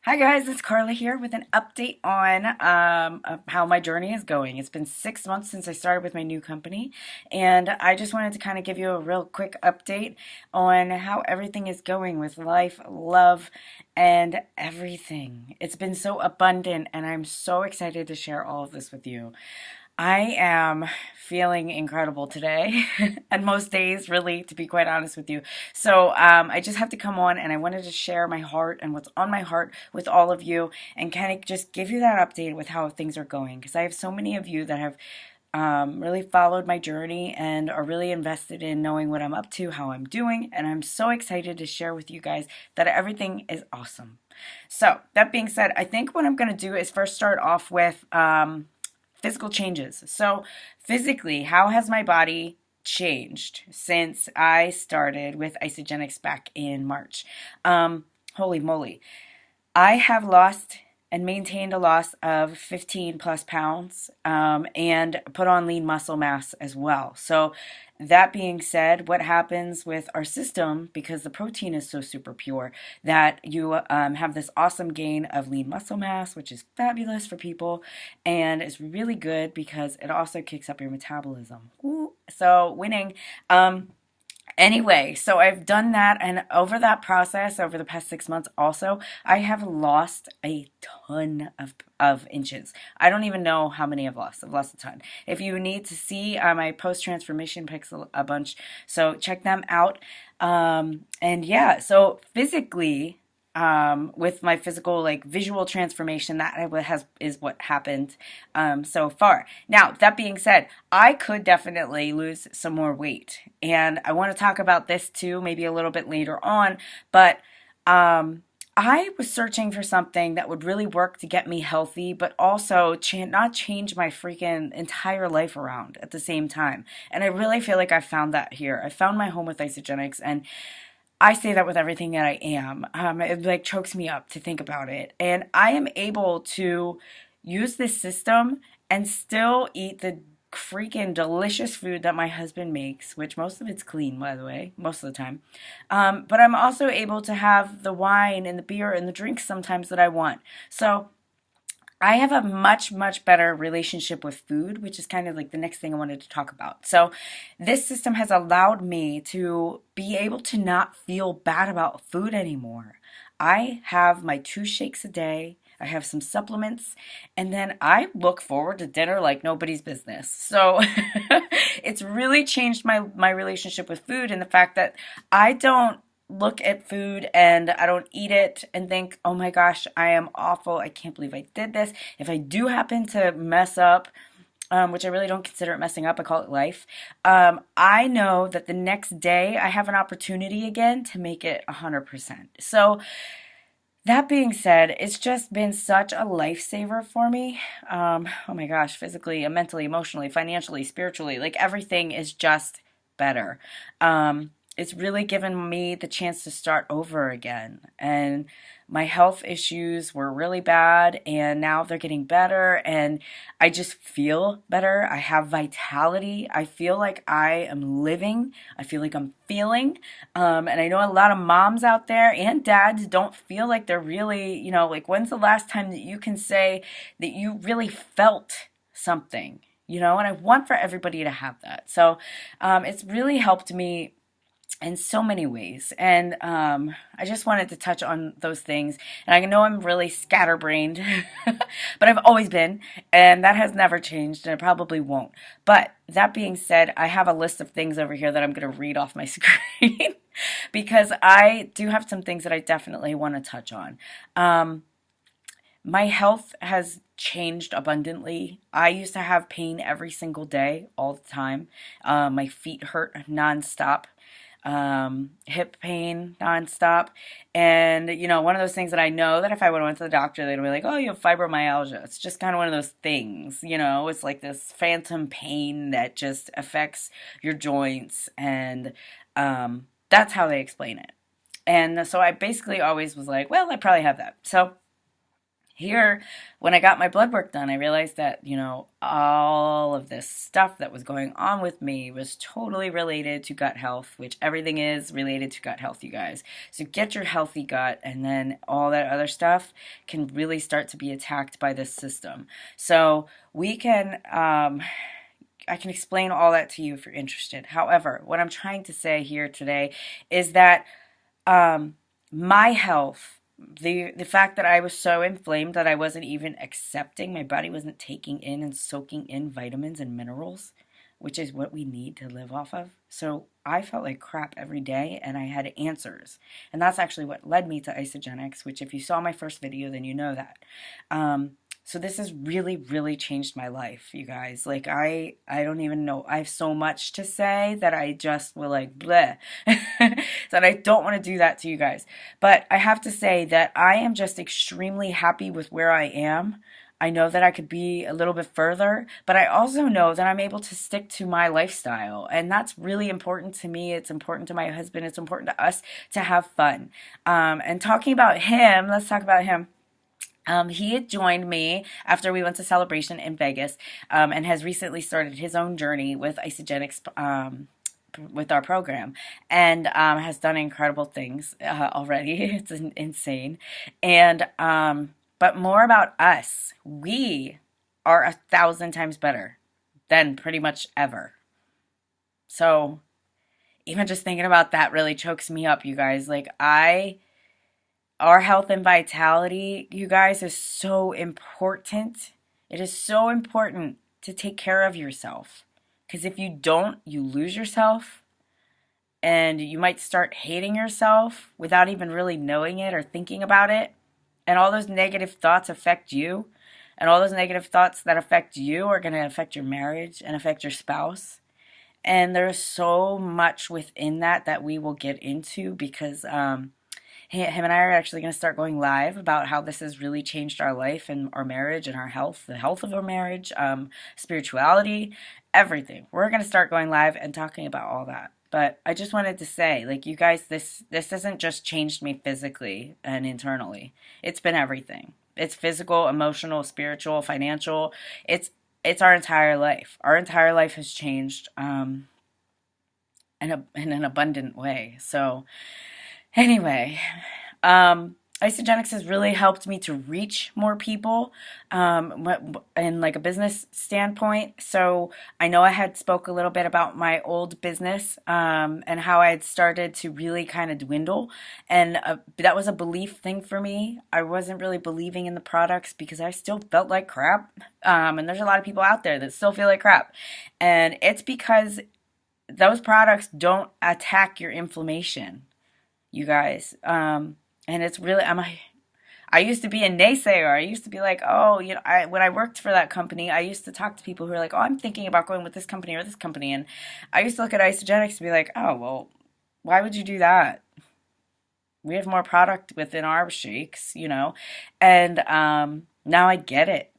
Hi guys, it's Carla here with an update on how my journey is going. It's been 6 months since I started with my new company, and I just wanted to kind of give you a real quick update on how everything is going with life, love, and everything. It's been so abundant, and I'm so excited to share all of this with you. I am feeling incredible today, and most days, really, to be quite honest with you. So, I just have to come on and I wanted to share my heart and what's on my heart with all of you and kind of just give you that update with how things are going. Because I have so many of you that have really followed my journey and are really invested in knowing what I'm up to, how I'm doing, and I'm so excited to share with you guys that everything is awesome. So, that being said, I think what I'm going to do is first start off with physical changes. So, physically, how has my body changed since I started with Isogenics back in March? Holy moly. I have lost and maintained a loss of 15 plus pounds and put on lean muscle mass as well. So, that being said, what happens with our system, because the protein is so super pure, that you have this awesome gain of lean muscle mass, which is fabulous for people, and it's really good because it also kicks up your metabolism. Ooh, so, winning. Anyway, so I've done that, and over that process, over the past 6 months, also, I have lost a ton of inches. I don't even know how many I've lost. I've lost a ton. If you need to see my post transformation pics a bunch, so check them out. And yeah, so physically, with my physical like visual transformation is what happened so far. Now that being said, I could definitely lose some more weight, and I want to talk about this too maybe a little bit later on, but I was searching for something that would really work to get me healthy, but also not change my freaking entire life around at the same time. And I really feel like I found that here. I found my home with Isogenics, and I say that with everything that I am. It like chokes me up to think about it. And I am able to use this system and still eat the freaking delicious food that my husband makes, which most of it's clean, by the way, most of the time. But I'm also able to have the wine and the beer and the drinks sometimes that I want. So I have a much, much better relationship with food, which is kind of like the next thing I wanted to talk about. So, this system has allowed me to be able to not feel bad about food anymore. I have my 2 shakes a day. I have some supplements, and then I look forward to dinner like nobody's business. So it's really changed my relationship with food, and the fact that I don't look at food and I don't eat it and think, oh my gosh, I am awful. I can't believe I did this. If I do happen to mess up, which I really don't consider it messing up, I call it life, I know that the next day I have an opportunity again to make it 100%. So, that being said, it's just been such a lifesaver for me. Oh my gosh, physically, mentally, emotionally, financially, spiritually, like everything is just better. It's really given me the chance to start over again. And my health issues were really bad, and now they're getting better, and I just feel better. I have vitality. I feel like I am living. I feel like I'm feeling. And I know a lot of moms out there and dads don't feel like they're really, like when's the last time that you can say that you really felt something? And I want for everybody to have that. So it's really helped me in so many ways. And I just wanted to touch on those things. And I know I'm really scatterbrained, but I've always been, and that has never changed, and it probably won't. But that being said, I have a list of things over here that I'm going to read off my screen because I do have some things that I definitely want to touch on. My health has changed abundantly. I used to have pain every single day, all the time. My feet hurt nonstop, hip pain nonstop. And, one of those things that I know that if I would have went to the doctor, they'd be like, oh, you have fibromyalgia. It's just kind of one of those things, it's like this phantom pain that just affects your joints. And that's how they explain it. And so I basically always was like, well, I probably have that. So Here, when I got my blood work done, I realized that, all of this stuff that was going on with me was totally related to gut health, which everything is related to gut health, you guys. So get your healthy gut, and then all that other stuff can really start to be attacked by this system. So we can, I can explain all that to you if you're interested. However, what I'm trying to say here today is that my health, the fact that I was so inflamed that I wasn't even accepting, my body wasn't taking in and soaking in vitamins and minerals, which is what we need to live off of. So I felt like crap every day, and I had answers. And that's actually what led me to Isogenics, which if you saw my first video, then you know that. So this has really, really changed my life, you guys. Like, I don't even know. I have so much to say that I just will like, bleh. That I don't want to do that to you guys. But I have to say that I am just extremely happy with where I am. I know that I could be a little bit further, but I also know that I'm able to stick to my lifestyle. And that's really important to me. It's important to my husband. It's important to us to have fun. And talking about him, let's talk about him. He had joined me after we went to Celebration in Vegas, and has recently started his own journey with Isogenics, with our program, and has done incredible things already. It's insane. And but more about us. We are 1,000 times better than pretty much ever. So even just thinking about that really chokes me up, you guys. Like, our health and vitality, you guys, is so important. It is so important to take care of yourself. Because if you don't, you lose yourself. And you might start hating yourself without even really knowing it or thinking about it. And all those negative thoughts affect you. And all those negative thoughts that affect you are going to affect your marriage and affect your spouse. And there's so much within that we will get into, because him and I are actually going to start going live about how this has really changed our life and our marriage and our health, the health of our marriage, spirituality, everything. We're going to start going live and talking about all that. But I just wanted to say, like, you guys, this hasn't just changed me physically and internally. It's been everything. It's physical, emotional, spiritual, financial. It's our entire life. Our entire life has changed in an abundant way. So anyway, Isogenics has really helped me to reach more people in like a business standpoint. So I know I had spoke a little bit about my old business and how I had started to really kind of dwindle. And that was a belief thing for me. I wasn't really believing in the products because I still felt like crap. And there's a lot of people out there that still feel like crap. And it's because those products don't attack your inflammation, you guys. And it's really, I used to be a naysayer. I used to be like, oh, when I worked for that company, I used to talk to people who were like, oh, I'm thinking about going with this company or this company. And I used to look at Isogenics and be like, oh, well, why would you do that? We have more product within our shakes, And now I get it.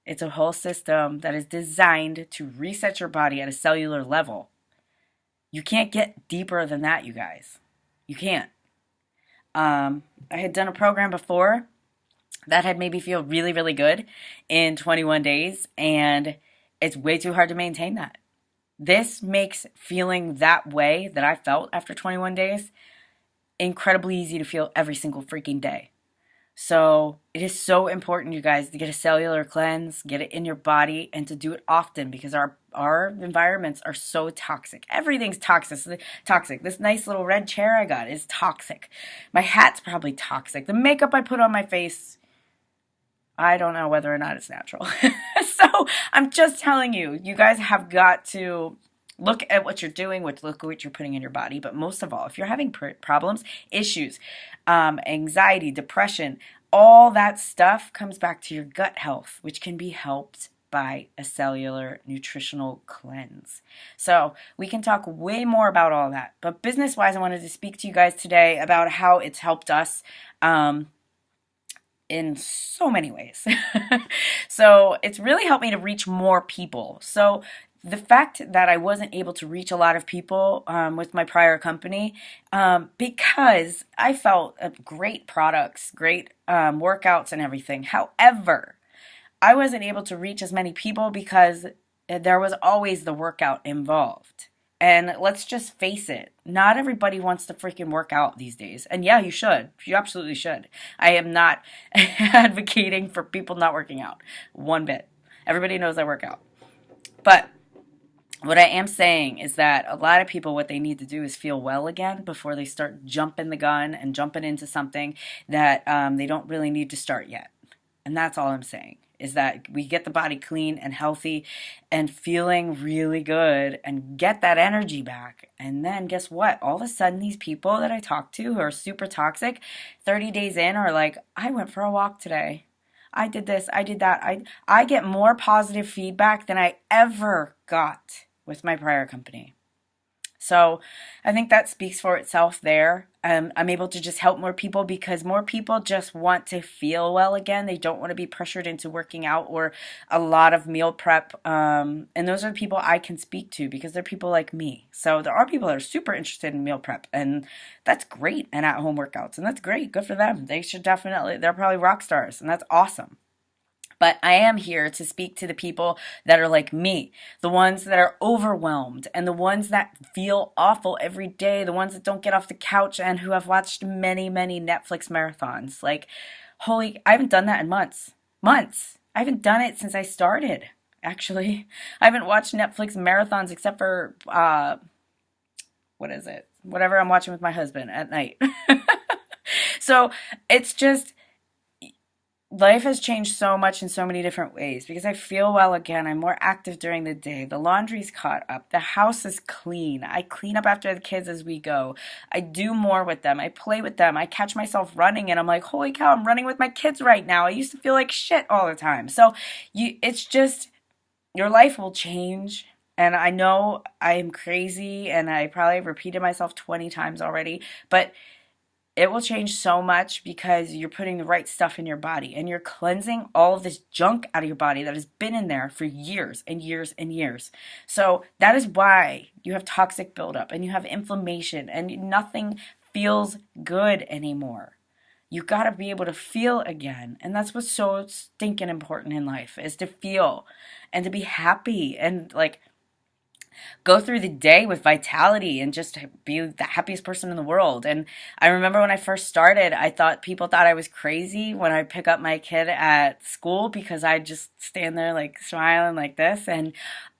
It's a whole system that is designed to reset your body at a cellular level. You can't get deeper than that, you guys. You can't. I had done a program before that had made me feel really, really good in 21 days, and it's way too hard to maintain that. This makes feeling that way that I felt after 21 days incredibly easy to feel every single freaking day. So it is so important, you guys, to get a cellular cleanse, get it in your body, and to do it often, because our environments are so toxic. Everything's toxic. This nice little red chair I got is toxic. My hat's probably toxic. The makeup I put on my face, I don't know whether or not it's natural. So I'm just telling you, you guys have got to look at what you're doing, look at what you're putting in your body. But most of all, if you're having problems, issues, anxiety, depression, all that stuff comes back to your gut health, which can be helped by a cellular nutritional cleanse. So we can talk way more about all that. But business-wise, I wanted to speak to you guys today about how it's helped us in so many ways. So it's really helped me to reach more people. So the fact that I wasn't able to reach a lot of people with my prior company because I felt great products, great workouts, and everything. However, I wasn't able to reach as many people because there was always the workout involved. And let's just face it, not everybody wants to freaking work out these days. And yeah, you should. You absolutely should. I am not advocating for people not working out one bit. Everybody knows I work out. But what I am saying is that a lot of people, what they need to do is feel well again before they start jumping the gun and jumping into something that they don't really need to start yet. And that's all I'm saying, is that we get the body clean and healthy and feeling really good and get that energy back. And then guess what? All of a sudden, these people that I talk to who are super toxic, 30 days in are like, I went for a walk today. I did this, I did that. I get more positive feedback than I ever got with my prior company. So I think that speaks for itself there. I'm able to just help more people because more people just want to feel well again. They don't want to be pressured into working out or a lot of meal prep. And those are the people I can speak to because they're people like me. So there are people that are super interested in meal prep, and that's great, and at home workouts, and that's great. Good for them. They should definitely, they're probably rock stars, and that's awesome. But I am here to speak to the people that are like me, the ones that are overwhelmed and the ones that feel awful every day, the ones that don't get off the couch and who have watched many, many Netflix marathons. Like, holy, I haven't done that in months. Months. I haven't done it since I started, actually. I haven't watched Netflix marathons except for, what is it? Whatever I'm watching with my husband at night. So it's just, life has changed so much in so many different ways because I feel well again. I'm more active during the day. The laundry's caught up. The house is clean. I clean up after the kids as we go. I do more with them. I play with them. I catch myself running and I'm like, holy cow, I'm running with my kids right now. I used to feel like shit all the time. So it's just, your life will change. And I know I am crazy and I probably repeated myself 20 times already, but it will change so much because you're putting the right stuff in your body and you're cleansing all of this junk out of your body that has been in there for years and years and years. So that is why you have toxic buildup and you have inflammation and nothing feels good anymore. You got to be able to feel again. And that's what's so stinking important in life, is to feel and to be happy and like go through the day with vitality and just be the happiest person in the world. And I remember when I first started, I thought people thought I was crazy when I pick up my kid at school because I just stand there like smiling like this. And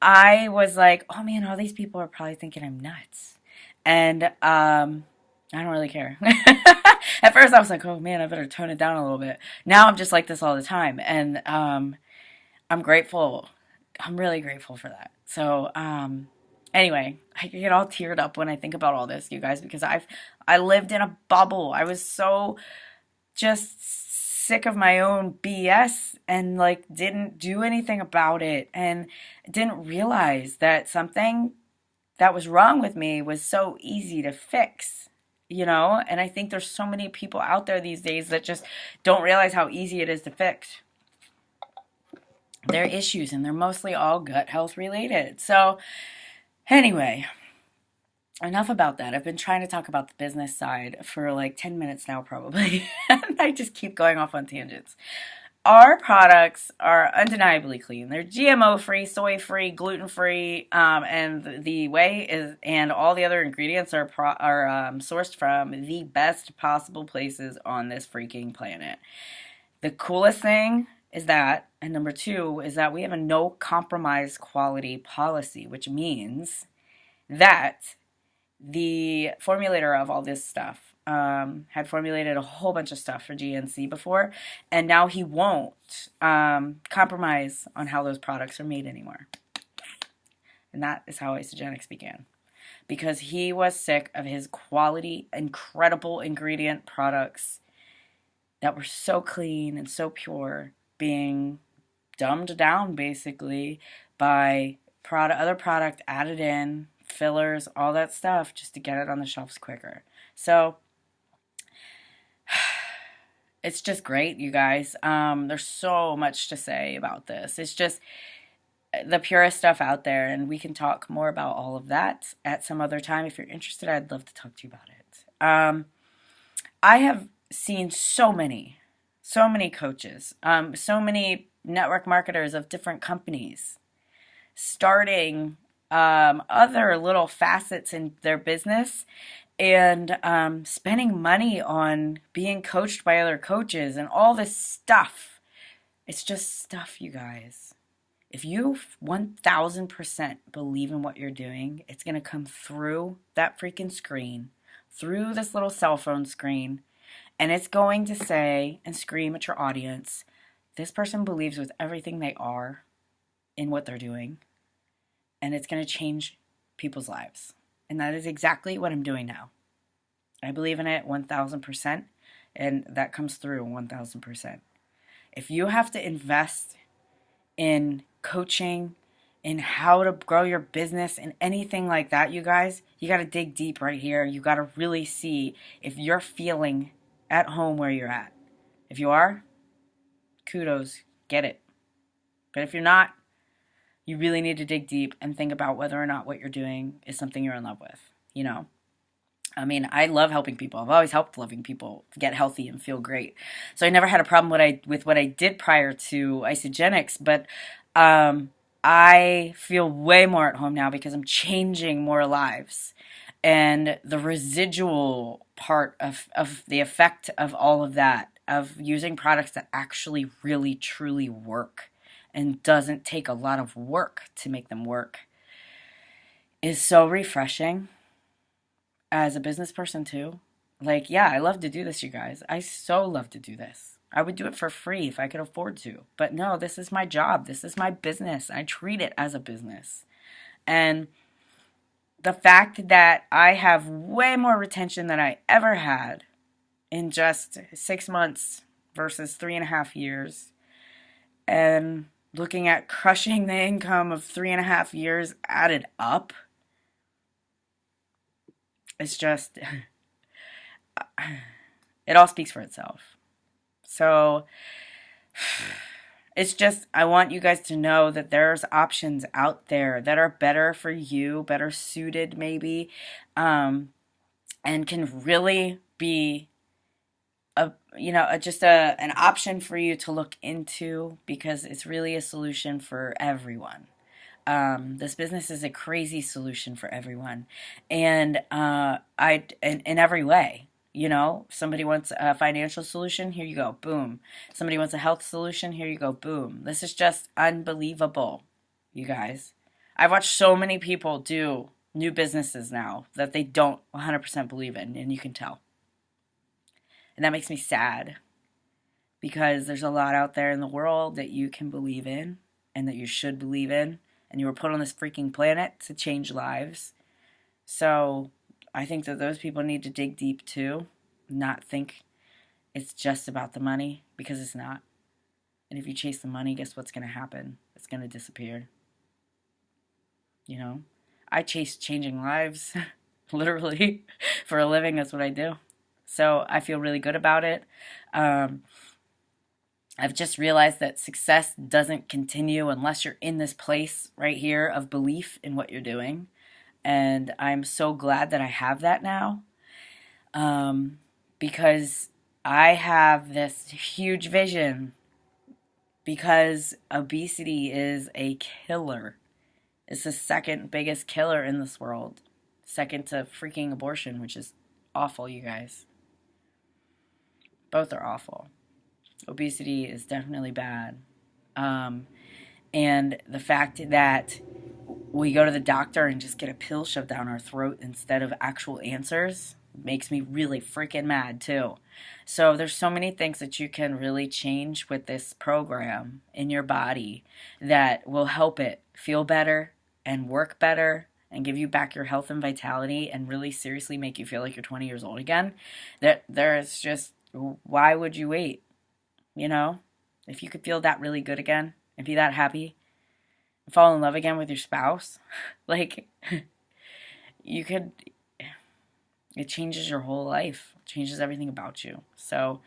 I was like, oh man, all these people are probably thinking I'm nuts. And I don't really care. At first I was like, oh man, I better tone it down a little bit. Now I'm just like this all the time. And I'm grateful. I'm really grateful for that. So, anyway, I get all teared up when I think about all this, you guys, because I lived in a bubble. I was so just sick of my own BS and like didn't do anything about it and didn't realize that something that was wrong with me was so easy to fix. And I think there's so many people out there these days that just don't realize how easy it is to fix their issues, and they're mostly all gut health related. So anyway, enough about that. I've been trying to talk about the business side for like 10 minutes now probably. And I just keep going off on tangents. Our products are undeniably clean. They're GMO free, soy free, gluten free, and the whey is, and all the other ingredients are sourced from the best possible places on this freaking planet. The coolest thing is that, and number two is that we have a no compromise quality policy, which means that the formulator of all this stuff had formulated a whole bunch of stuff for GNC before, and now he won't compromise on how those products are made anymore. And that is how Isogenics began, because he was sick of his quality, incredible ingredient products that were so clean and so pure being dumbed down basically by other product added in, fillers, all that stuff just to get it on the shelves quicker. So it's just great, you guys. There's so much to say about this. It's just, the purest stuff out there. And we can talk more about all of that at some other time. If you're interested, I'd love to talk to you about it. I have seen so many coaches, so many network marketers of different companies starting other little facets in their business and spending money on being coached by other coaches and all this stuff. It's just stuff, you guys. If you 1000% believe in what you're doing, it's going to come through that freaking screen, through this little cell phone screen, and it's going to say and scream at your audience, this person believes with everything they are in what they're doing, and it's going to change people's lives. And that is exactly what I'm doing now. I believe in it 1000%, and that comes through 1000%. If you have to invest in coaching, in how to grow your business, and anything like that, you guys, you got to dig deep right here. You got to really see if you're feeling at home where you're at. If you are, kudos, get it. But if you're not, you really need to dig deep and think about whether or not what you're doing is something you're in love with. You know, I mean, I love helping people. I've always helped loving people get healthy and feel great. So I never had a problem with what I did prior to Isogenics, but I feel way more at home now because I'm changing more lives. And the residual part of the effect of all of that, of using products that actually really truly work and doesn't take a lot of work to make them work, is so refreshing as a business person too. Like, yeah, I love to do this, you guys. I so love to do this. I would do it for free if I could afford to. But no, this is my job. This is my business. I treat it as a business. And the fact that I have way more retention than I ever had in just 6 months versus 3.5 years, and looking at crushing the income of 3.5 years added up, it's just, it all speaks for itself. So it's just, I want you guys to know that there's options out there that are better for you, better suited maybe, and can really be an option for you to look into, because it's really a solution for everyone. This business is a crazy solution for everyone, and in every way. You know, somebody wants a financial solution, here you go, boom. Somebody wants a health solution, here you go, boom. This is just unbelievable, you guys. I've watched so many people do new businesses now that they don't 100% believe in, and you can tell. And that makes me sad, because there's a lot out there in the world that you can believe in and that you should believe in, and you were put on this freaking planet to change lives. So I think that those people need to dig deep too, not think it's just about the money, because it's not. And if you chase the money, guess what's going to happen? It's going to disappear. You know, I chase changing lives, literally, for a living. That's what I do. So I feel really good about it. I've just realized that success doesn't continue unless you're in this place right here of belief in what you're doing. And I'm so glad that I have that now, because I have this huge vision, because obesity is a killer. It's the second biggest killer in this world, second to freaking abortion, which is awful, you guys. Both are awful. Obesity is definitely bad. And the fact that we go to the doctor and just get a pill shoved down our throat instead of actual answers makes me really freaking mad too. So there's so many things that you can really change with this program in your body that will help it feel better and work better and give you back your health and vitality and really seriously make you feel like you're 20 years old again. That there's just, why would you wait? You know, if you could feel that really good again and be that happy, fall in love again with your spouse, like, you could, it changes your whole life, it changes everything about you. So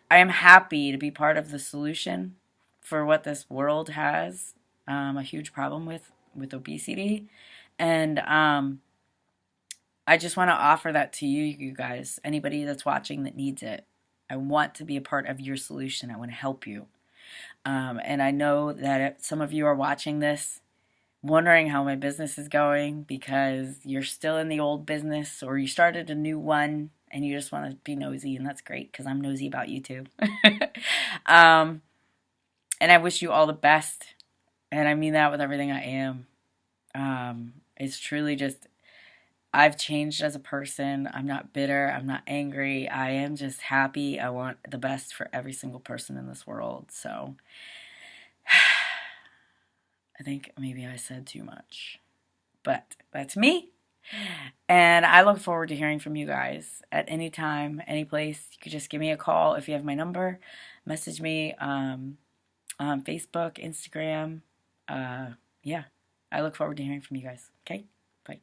I am happy to be part of the solution for what this world has, a huge problem with obesity. And I just want to offer that to you, you guys, anybody that's watching that needs it. I want to be a part of your solution. I want to help you. And I know that some of you are watching this wondering how my business is going because you're still in the old business or you started a new one and you just want to be nosy, and that's great because I'm nosy about you too. And I wish you all the best, and I mean that with everything I am. It's truly just, I've changed as a person. I'm not bitter. I'm not angry. I am just happy. I want the best for every single person in this world. So I think maybe I said too much, but that's me. And I look forward to hearing from you guys at any time, any place. You could just give me a call if you have my number. Message me on Facebook, Instagram. Yeah, I look forward to hearing from you guys. Okay, bye.